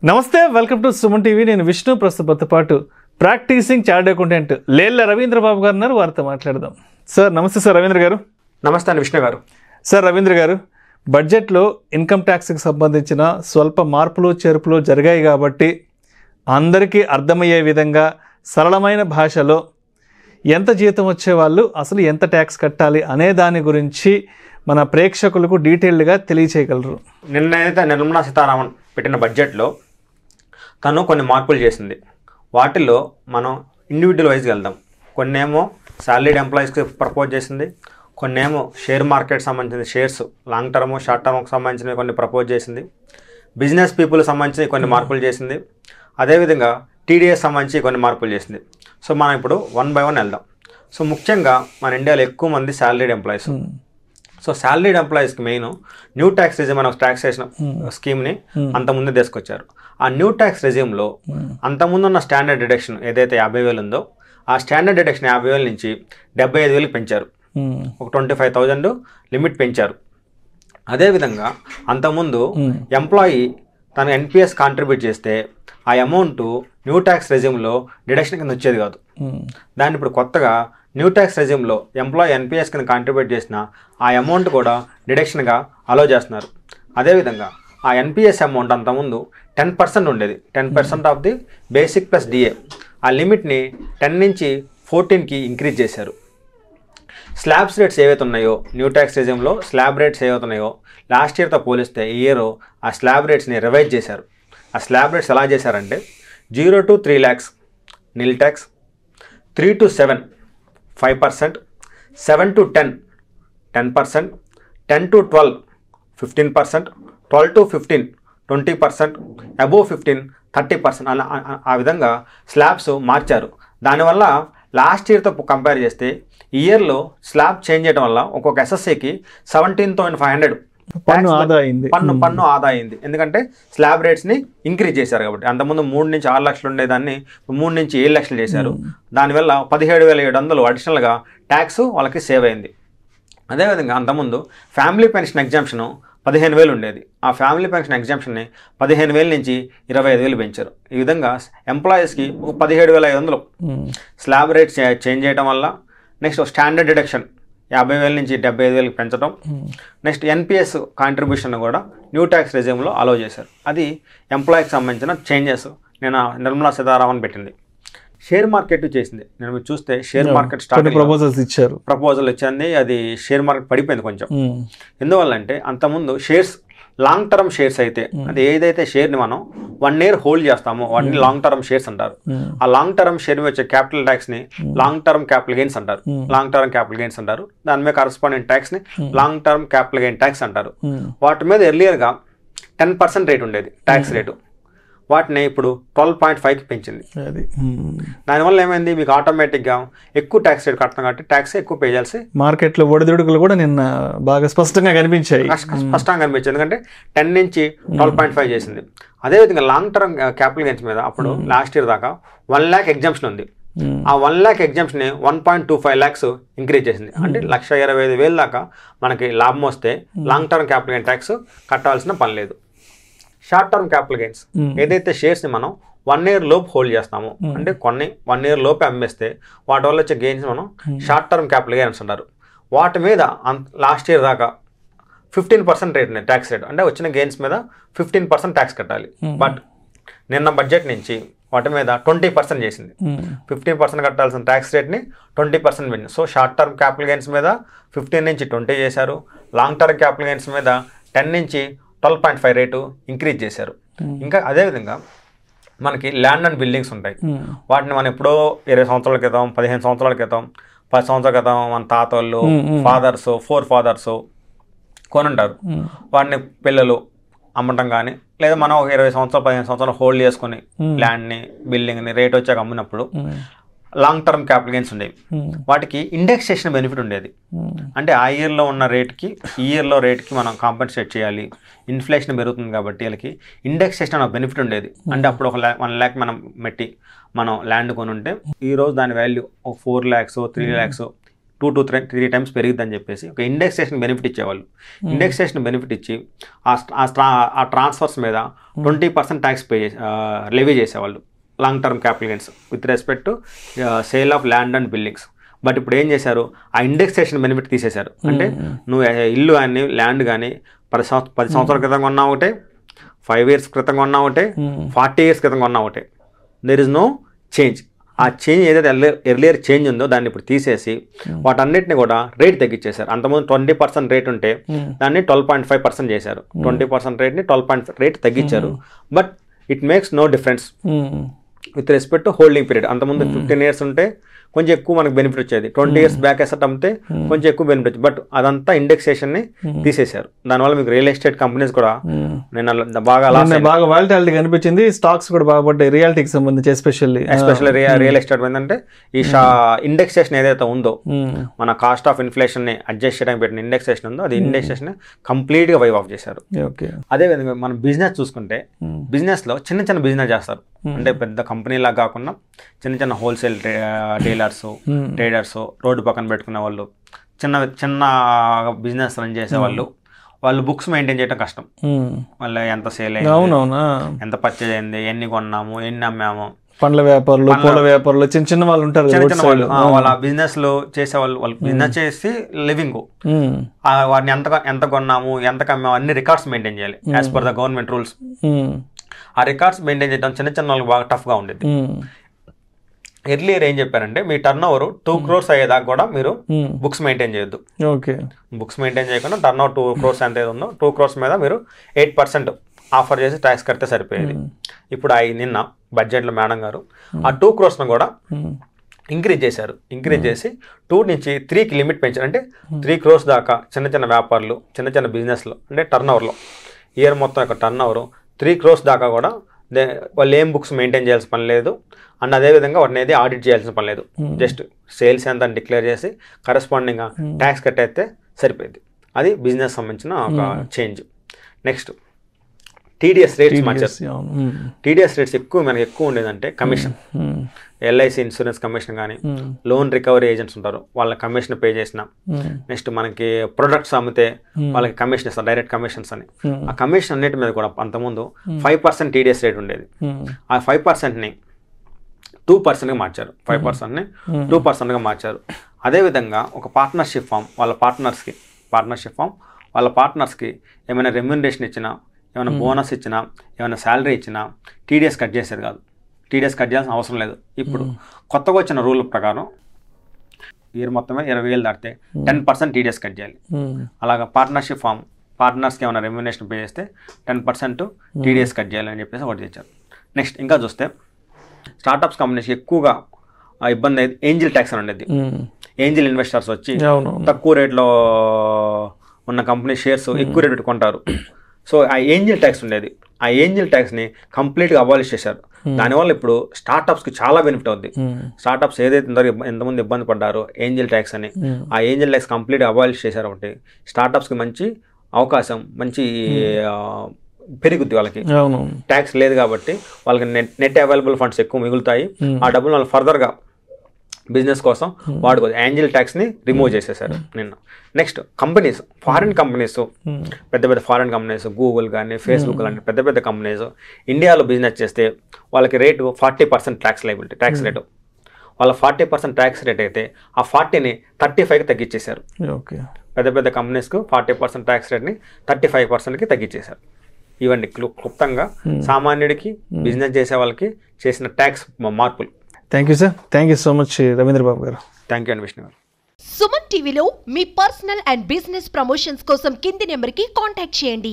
నమస్తే, welcome to Suman TV. నేను విష్ణు. ప్రస్తుతంతో పాటు practising chartered accountant Lella Ravindra Babu గారు ఉన్నారు. వారితో మాట్లాడదాం. సార్ నమస్తే. సార్ రవీంద్ర గారు. నమస్తే అండి విష్ణు గారు. సార్ రవీంద్ర గారు, బడ్జెట్లో ఇన్కమ్ ట్యాక్స్కి సంబంధించిన స్వల్ప మార్పులు చేర్పులు జరిగాయి కాబట్టి అందరికీ అర్థమయ్యే విధంగా సరళమైన భాషలో ఎంత జీతం వచ్చేవాళ్ళు అసలు ఎంత ట్యాక్స్ కట్టాలి అనే దాని గురించి మన ప్రేక్షకులకు డీటెయిల్డ్గా తెలియచేయగలరు. నిన్నైతే నిర్మలా సీతారామన్ పెట్టిన బడ్జెట్లో తను కొన్ని మార్పులు చేసింది. వాటిలో మనం ఇండివిజువల్ వైజ్గా వెళ్దాం. కొన్నేమో సాలరీడ్ ఎంప్లాయీస్కి ప్రపోజ్ చేసింది, కొన్నేమో షేర్ మార్కెట్ సంబంధించిన షేర్స్ లాంగ్ టర్మ్ షార్ట్ టర్మ్కి సంబంధించినవి కొన్ని ప్రపోజ్ చేసింది, బిజినెస్ పీపుల్కి సంబంధించి కొన్ని మార్పులు చేసింది, అదేవిధంగా టీడీఎస్ సంబంధించి కొన్ని మార్పులు చేసింది. సో మనం ఇప్పుడు 1 by 1 వెళ్దాం. సో ముఖ్యంగా మన ఇండియాలో ఎక్కువ మంది సాలరీడ్ ఎంప్లాయీస్. సో సాలరీడ్ ఎంప్లాయీస్కి మెయిన్ న్యూ ట్యాక్స్ రెజ్యూమ్ అనే టాక్సేషన్ స్కీమ్ని అంతకుముందు తీసుకొచ్చారు. ఆ న్యూ ట్యాక్స్ రెజ్యూమ్లో అంతకుముందు ఉన్న స్టాండర్డ్ డిడక్షన్ ఏదైతే 50,000 ఉందో ఆ స్టాండర్డ్ డిడక్షన్ 50,000 నుంచి 75,000 పెంచారు. ఒక 25,000 లిమిట్ పెంచారు. అదేవిధంగా అంతకుముందు ఎంప్లాయీ తను ఎన్పిఎస్ కాంట్రిబ్యూట్ చేస్తే ఆ అమౌంట్ న్యూ ట్యాక్స్ రెజ్యూమ్లో డిడక్షన్ కింద వచ్చేది కాదు. దాన్ని ఇప్పుడు కొత్తగా న్యూ ట్యాక్స్ రెజ్యూమ్లో ఎంప్లాయీ ఎన్పిఎస్ కింద కాంట్రిబ్యూట్ చేసిన ఆ అమౌంట్ కూడా డిడక్షన్గా అలో చేస్తున్నారు. అదేవిధంగా ఆ ఎన్పిఎస్ అమౌంట్ అంతకుముందు 10% ఉండేది. 10% off the basic plus DA. ఆ లిమిట్ని 10 నుంచి 14కి ఇంక్రీజ్ చేశారు. స్లాబ్స్ రేట్స్ ఏవైతే ఉన్నాయో న్యూ ట్యాక్స్ రెజ్యూమ్లో స్లాబ్ రేట్స్ ఏవైతే ఉన్నాయో లాస్ట్ ఇయర్తో పోలిస్తే ఈ ఇయర్ ఆ స్లాబ్ రేట్స్ని రివైజ్ చేశారు. ఆ స్లాబ్ రేట్స్ ఎలా చేశారంటే 0 to 3 lakhs nil tax, 3 to 7 5%, 7 to 10 10%, 10 to 12 15%, 12 to 15 20%, above 15 30% అలా ఆ విధంగా స్లాబ్స్ మార్చారు. దానివల్ల లాస్ట్ ఇయర్తో కంపేర్ చేస్తే ఈ ఇయర్లో స్లాబ్ చేంజ్ చేయడం వల్ల ఒక్కొక్క ఎస్ఎస్సికి 17,500 పన్ను ఆదా అయింది. ఎందుకంటే స్లాబ్ రేట్స్ని ఇంక్రీజ్ చేశారు కాబట్టి. అంతకుముందు 3 నుంచి 6 లక్షలు ఉండేదాన్ని 3 నుంచి 7 లక్షలు చేశారు. దానివల్ల 17,700 అడిషనల్గా ట్యాక్స్ వాళ్ళకి సేవ్ అయింది. అదేవిధంగా అంతకుముందు ఫ్యామిలీ పెన్షన్ ఎగ్జామ్షన్ 15,000 ఉండేది. ఆ ఫ్యామిలీ పెన్షన్ ఎగ్జామ్షన్ని 15,000 నుంచి 25,000 పెంచారు. ఈ విధంగా ఎంప్లాయీస్కి 17,500 స్లాబ్ రేట్ చేంజ్ చేయడం వల్ల, నెక్స్ట్ స్టాండర్డ్ డిడక్షన్ 50,000 నుంచి 75,000 పెంచడం, నెక్స్ట్ ఎన్పిఎస్ కాంట్రిబ్యూషన్ కూడా న్యూ ట్యాక్స్ రెజ్యూమ్లో అలో చేశారు. అది ఎంప్లాయీకి సంబంధించిన చేంజెస్ నేను నిర్మలా సీతారామన్ పెట్టింది. షేర్ మార్కెట్ చేసింది. నేను మీరు చూస్తే షేర్ మార్కెట్ ప్రపోజల్ ఇచ్చింది. అది షేర్ మార్కెట్ పడిపోయింది కొంచెం. ఎందువల్ల అంటే అంతకుముందు షేర్స్ లాంగ్ టర్మ్ షేర్స్ అయితే అది ఏదైతే షేర్ని మనం 1 year హోల్డ్ చేస్తామో వాటిని లాంగ్ టర్మ్ షేర్స్ అంటారు. ఆ లాంగ్ టర్మ్ షేర్ వచ్చే క్యాపిటల్ ట్యాక్స్ని లాంగ్ టర్మ్ క్యాపిటల్ గెయిన్స్ అంటారు. లాంగ్ టర్మ్ క్యాపిటల్ గెయిన్స్ అంటారు. దాని మీద కరస్పాండింగ్ ట్యాక్స్ని long term capital gain tax అంటారు. వాటి మీద ఎర్లియర్గా 10% రేట్ ఉండేది ట్యాక్స్ రేటు. వాటిని ఇప్పుడు 12.5కి పెంచింది. దానివల్ల ఏమైంది, మీకు ఆటోమేటిక్గా ఎక్కువ ట్యాక్స్ రేట్ కడతాం కాబట్టి ట్యాక్స్ ఎక్కువ పే చేయాల్సి. మార్కెట్లో ఒడిదుడుకులు కూడా నిన్న బాగా స్పష్టంగా కనిపించాయి. ఎందుకంటే 10 నుంచి 12.5 చేసింది. అదేవిధంగా లాంగ్ టర్మ్ క్యాపిటల్ గెయిన్స్ మీద అప్పుడు లాస్ట్ ఇయర్ దాకా 1 lakh ఎగ్జామ్షన్ ఉంది. ఆ 1 lakh ఎగ్జామ్షన్ని 1.25 lakhs ఇంక్రీజ్ చేసింది. అంటే 1,25,000 దాకా మనకి లాభం వస్తే long term capital gain tax కట్టాల్సిన పని లేదు. షార్ట్ టర్మ్ క్యాపిటల్ గెయిన్స్ ఏదైతే షేర్స్ని మనం 1 year లోపు హోల్డ్ చేస్తామో, అంటే కొన్ని 1 year లోపు అమ్మేస్తే వాటి వల్ల వచ్చే గెయిన్స్ మనం షార్ట్ టర్మ్ క్యాపిటల్ గెయిన్స్ అంటారు. వాటి మీద లాస్ట్ ఇయర్ దాకా 15% రేట్ ఉంది ట్యాక్స్ రేట్. అంటే వచ్చిన గెయిన్స్ మీద 15% ట్యాక్స్ కట్టాలి. బట్ నిన్న బడ్జెట్ నుంచి వాటి మీద 20% చేసింది. 15% కట్టాల్సిన ట్యాక్స్ రేట్ని 20% పెంచింది. So short term capital gains మీద 15 నుంచి 20 చేశారు. లాంగ్ టర్మ్ క్యాపిటల్ గెయిన్స్ మీద 10 నుంచి 12.5 రేటు ఇంక్రీజ్ చేశారు. ఇంకా అదేవిధంగా మనకి ల్యాండ్ అండ్ బిల్డింగ్స్ ఉంటాయి. వాటిని మనం ఎప్పుడో 20 సంవత్సరాల క్రితం 15 సంవత్సరాల క్రితం 10 సంవత్సరాల క్రితం మన తాతోళ్ళు ఫాదర్స్ 4 fathers కొనుంటారు. వాటిని పిల్లలు అమ్మటం కానీ లేదా మనం 20 సంవత్సరాలు 15 సంవత్సరాలు హోల్డ్ చేసుకుని ల్యాండ్ని బిల్డింగ్ని రేట్ వచ్చాక అమ్మినప్పుడు లాంగ్ టర్మ్ క్యాపిటల్ గెయిన్స్ ఉండేవి. వాటికి ఇండెక్సేషన్ బెనిఫిట్ ఉండేది. అంటే ఆ ఇయర్లో ఉన్న రేట్కి ఈ ఇయర్లో రేట్కి మనం కాంపెన్సేట్ చేయాలి. ఇన్ఫ్లేషన్ పెరుగుతుంది కాబట్టి వీళ్ళకి ఇండెక్సేషన్ అనే బెనిఫిట్ ఉండేది. అంటే అప్పుడు 1 lakh మనం ల్యాండ్ కొని ఉంటే ఈరోజు దాని value 4 lakhs 3 lakhs 2 to 3 times పెరిగిద్దని చెప్పేసి ఒక ఇండెక్సేషన్ బెనిఫిట్ ఇచ్చేవాళ్ళు. ఇండెక్సేషన్ బెనిఫిట్ ఇచ్చి ఆ ట్రాన్స్ఫర్స్ మీద 20% ట్యాక్స్ లెవీ చేసేవాళ్ళు long term capital gains with respect to sale of land and buildings. But ఇప్పుడు ఏం చేశారు, ఆ ఇండెక్సేషన్ బెనిఫిట్ తీసేశారు. అంటే నువ్వు ఇల్లు కానీ ల్యాండ్ కానీ 10 సంవత్సరాల క్రితం కొన్నా ఒకటే, 5 years క్రితం కొన్నా ఒకటే, 40 years క్రితం కొన్నా ఒకటే, దెర్ ఇస్ నో చేంజ్. ఆ చేంజ్ ఏదైతే ఎర్లియర్ చేంజ్ ఉందో దాన్ని ఇప్పుడు తీసేసి వాటన్నిటిని కూడా రేట్ తగ్గించేశారు. అంతకుముందు 20% రేట్ ఉంటే దాన్ని 12.5% చేశారు. 20% రేట్ని 12% రేట్ తగ్గించారు. But it makes no difference with respect to holding period. అంతకుముందు 15 years ఉంటే కొంచెం ఎక్కువ మనకు బెనిఫిట్ వచ్చేది, 20 years బ్యాక్ ఎసెట్ అమ్మితే కొంచెం ఎక్కువ బెనిఫిట్ వచ్చేది. బట్ అదంతా ఇండెక్సేషన్ని తీసేశారు. దానివల్ల మీకు రియల్ ఎస్టేట్ కంపెనీస్ కూడా నేను బాగా వాలిటాలిటీ కనిపించింది, స్టాక్స్ కూడా బాగా పడ్డాయి రియాలిటీకి సంబంధించి ఎస్పెషల్లీ రియల్ ఎస్టేట్ ఏంటంటే ఈ ఇండెక్సేషన్ ఏదైతే ఉందో మన కాస్ట్ ఆఫ్ ఇన్ఫ్లేషన్ని అడ్జస్ట్ చేయడానికి పెట్టిన ఇండెక్సేషన్ ఉందో అది ఇండెక్సేషన్ కంప్లీట్గా వైవ్ ఆఫ్ చేశారు. అదేవిధంగా మనం బిజినెస్ చూసుకుంటే బిజినెస్లో చిన్న చిన్న బిజినెస్ చేస్తారు. అంటే పెద్ద కంపెనీలా కాకుండా చిన్న హోల్సేల్ డీలర్స్, ట్రేడర్స్, రోడ్డు పక్కన పెట్టుకునే వాళ్ళు, చిన్న బిజినెస్ రన్ చేసేవాళ్ళు, వాళ్ళు బుక్స్ మెయింటైన్ చేయడం కష్టం. మళ్ళీ ఎంత సేల్ అయింది, ఎంత పర్చేజ్ అయింది, ఎన్ని కొన్నాము, ఎన్ని అమ్మాము. పండ్ల వ్యాపారులు, పూల వ్యాపారులు, చిన్న వాళ్ళు ఉంటారు, చిన్న వాళ్ళు వాళ్ళ బిజినెస్ లో చేసేవాళ్ళు. వాళ్ళు బిజినెస్ చేసి లివింగ్ వాటిని ఎంత కొన్నాము, ఎంత కమ్మాము అన్ని రికార్డ్స్ మెయింటైన్ చేయాలి as per the government rules. ఆ రికార్డ్స్ మెయింటైన్ చేయడం చిన్న వాళ్ళకి బాగా టఫ్గా ఉండేది. ఎర్లియర్ ఏం చెప్పారంటే మీ టర్న్ ఓవర్ 2 crores అయ్యేదాకా కూడా మీరు బుక్స్ మెయింటైన్ చేయొద్దు. బుక్స్ మెయింటైన్ చేయకుండా టర్న్ ఓవర్ 2 crores ఎంత ఉందో 2 crores మీద మీరు 8% ఆఫర్ చేసి ట్యాక్స్ కడితే సరిపోయేది. ఇప్పుడు నిన్న బడ్జెట్లో మేడం గారు ఆ 2 crores కూడా ఇంక్రీజ్ చేశారు. ఇంక్రీజ్ చేసి 2 నుంచి 3కి లిమిట్ పెంచారు. అంటే 3 crores దాకా చిన్న వ్యాపారులు, చిన్న బిజినెస్లో అంటే టర్న్ ఓవర్లో ఇయర్ మొత్తం యొక్క టర్న్ ఓవర్ 3 crores దాకా కూడా వాళ్ళు ఏం బుక్స్ మెయింటైన్ చేయాల్సిన పని లేదు. అండ్ అదేవిధంగా వాటిని ఏది ఆడిట్ చేయాల్సిన పని లేదు. జస్ట్ సేల్స్ ఎంత డిక్లేర్ చేసి కరెస్పాండింగ్గా ట్యాక్స్ కట్టేస్తే సరిపోయింది. అది బిజినెస్ సంబంధించిన ఒక చేంజ్. నెక్స్ట్ టీడీఎస్ రేట్స్ మార్చారు. టీడీఎస్ రేట్స్ మనకి ఎక్కువ ఉండేదంటే కమిషన్, ఎల్ఐసి ఇన్సూరెన్స్ కమిషన్ కానీ, లోన్ రికవరీ ఏజెంట్స్ ఉంటారు వాళ్ళ కమిషన్ పే చేసిన, నెక్స్ట్ మనకి ప్రొడక్ట్స్ అమ్మితే వాళ్ళకి కమిషన్ ఇస్తారు, డైరెక్ట్ కమిషన్స్ అని. ఆ కమిషన్ అన్నిటి మీద కూడా అంతకుముందు 5% టీడీఎస్ రేట్ ఉండేది. ఆ 5%ని 2%గా మార్చారు. 5%ని 2%గా మార్చారు. అదేవిధంగా ఒక పార్ట్నర్షిప్ ఫామ్ వాళ్ళ పార్ట్నర్స్కి ఏమైనా రెమ్యూనరేషన్ ఇచ్చినా, ఏమైనా బోనస్ ఇచ్చినా, ఏమైనా శాలరీ ఇచ్చినా టీడీఎస్ కట్ చేసేది కాదు. టీడీఎస్ కట్ చేయాల్సిన అవసరం లేదు. ఇప్పుడు కొత్తగా వచ్చిన రూల్ ప్రకారం ఇయర్ మొత్తమే 20,000 దాటితే 10% టీడీఎస్ కట్ చేయాలి. అలాగా పార్ట్నర్షిప్ ఫామ్ పార్ట్నర్స్కి ఏమైనా రెమ్యూనరేషన్ పే చేస్తే 10% టీడీఎస్ కట్ చేయాలని చెప్పేసి ఒకటి తెచ్చారు. నెక్స్ట్ ఇంకా చూస్తే స్టార్టప్స్ కంపెనీస్కి ఎక్కువగా ఇబ్బంది అయితే ఏంజిల్ ట్యాక్స్ అని ఉండేది. ఏంజిల్ ఇన్వెస్టర్స్ వచ్చి తక్కువ రేట్లో ఉన్న కంపెనీ షేర్స్ ఎక్కువ రేటు కొంటారు. సో ఆ ఏంజిల్ ట్యాక్స్ ఉండేది. ఆ ఏంజిల్ ట్యాక్స్ని కంప్లీట్గా అబాలిష్ చేశారు. దానివల్ల ఇప్పుడు స్టార్టప్స్కి చాలా బెనిఫిట్ అవుద్ది. స్టార్టప్స్ ఏదైతే ఎంతమంది ఇబ్బంది పడ్డారో ఏంజిల్ ట్యాక్స్ అని, ఆ ఏంజిల్ ట్యాక్స్ కంప్లీట్గా అబాలిష్ చేశారు. ఒకటి స్టార్టప్స్కి మంచి అవకాశం, మంచి పెరుగుద్ది. వాళ్ళకి ట్యాక్స్ లేదు కాబట్టి వాళ్ళకి నెట్ అవైలబుల్ ఫండ్స్ ఎక్కువ మిగులుతాయి. ఆ డబ్బులు వాళ్ళు ఫర్దర్గా బిజినెస్ కోసం వాడుకోవచ్చు. ఏంజిల్ ట్యాక్స్ని రిమూవ్ చేసేసారు నిన్న. నెక్స్ట్ కంపెనీస్, ఫారిన్ కంపెనీస్, పెద్ద ఫారిన్ కంపెనీస్, గూగుల్ కానీ, ఫేస్బుక్ లాంటి పెద్ద కంపెనీస్ ఇండియాలో బిజినెస్ చేస్తే వాళ్ళకి రేటు 40% ట్యాక్స్ రేటు. వాళ్ళ 40% ట్యాక్స్ రేట్ అయితే ఆ 40ని 35కి తగ్గించేశారు. పెద్ద కంపెనీస్కు 40% ట్యాక్స్ రేట్ని 35%కి తగ్గించేశారు. ఇవన్నీ క్లుప్తంగా సామాన్యుడికి, బిజినెస్ చేసే వాళ్ళకి చేసిన ట్యాక్స్ మార్పులు. Thank you sir. Thank you so much Ravindra Babu గారు. థ్యాంక్ యూ అండి విష్ణు గారు. సుమన్ టీవీలో మీ పర్సనల్ అండ్ బిజినెస్ ప్రమోషన్స్ కోసం కింది నెంబర్కి కాంటాక్ట్ చేయండి.